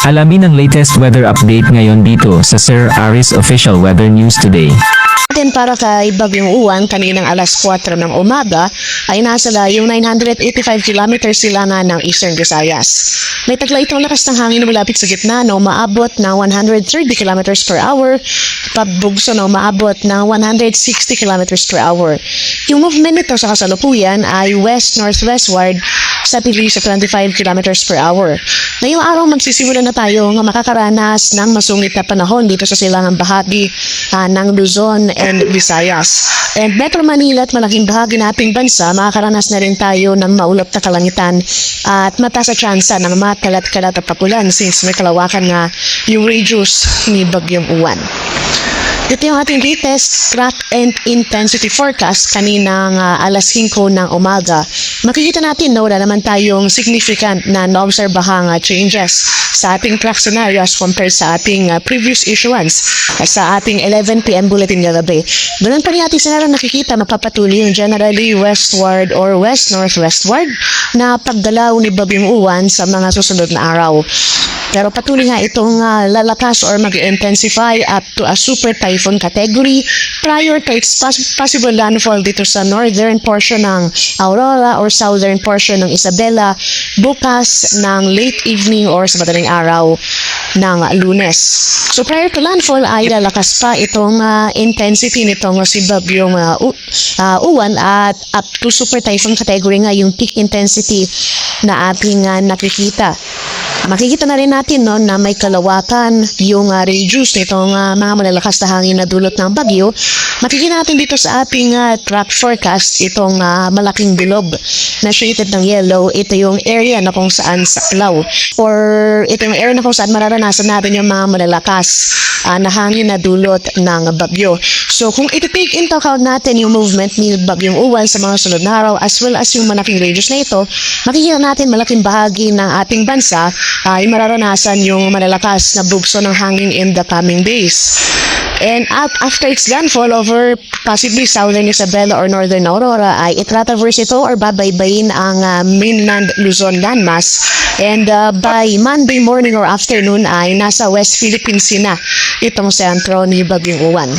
Alamin ang latest weather update ngayon dito sa Sir Aris Official Weather News Today. Atin para kay Bagyong Uwan, kaninang alas 4 ng umaga ay nasa layong 985 kilometers sila na ng Eastern Visayas. May tagla itong lakas ng hangin na malapit sa gitna na umaabot ng 130 kilometers per hour, pagbugso na umaabot ng 160 kilometers per hour. Yung movement nito sa kasalukuyan ay west-northwestward sa bilis sa 25 kilometers per hour. Ngayong araw magsisimula na tayo ng makakaranas ng masungit na panahon dito sa silangang bahagi ng Luzon and Visayas. And Metro Manila at malaking bahagi ng ating bansa, makakaranas na rin tayo ng maulap na kalangitan at mataas na tsansa ng makalat-kalat at papulan since may kalawakan nga yung radius ni Bagyong Uwan. Ito yung ating latest track and intensity forecast kaninang alas 5 ng umaga. Makikita natin na wala naman tayong significant na naobserbahang changes sa ating track scenario as compared sa ating previous issuance sa ating 11 p.m. bulletin gabi. Ganun pa rin ating scenario nakikita mapapatuloy yung generally westward or west-northwestward na pagdalaw ni Bagyong Uwan sa mga susunod na araw. Pero patuloy nga itong lalakas or mag-intensify up to a super typhoon category prior to its possible landfall dito sa northern portion ng Aurora or southern portion ng Isabela bukas ng late evening or sa madaling araw ng Lunes. So prior to landfall ay lalakas pa itong intensity nitong si Bagyong Uwan at up to super typhoon category nga yung peak intensity na ating nakikita. Makikita na rin natin na may kalawakan yung radius nitong mga malalakas na hangin na dulot ng bagyo. Makikita natin dito sa ating track forecast itong malaking bilog na shaded ng yellow. Ito yung area na kung saan saklaw or ito yung area na kung saan mararanasan natin yung mga malalakas na hangin na dulot ng bagyo. So kung iti-take into account natin yung movement ni Bagyong Uwan sa mga sunod na araw as well as yung malaking radius na ito, makikita natin malaking bahagi ng ating bansa ay mararanasan yung malalakas na bugso ng hangin in the coming days. And after its landfall over possibly southern Isabela or northern Aurora ay itratraverse ito or babaybayin ang mainland Luzon landmass. And by Monday morning or afternoon ay nasa West Philippines na itong sentro ni Bagyong Uwan.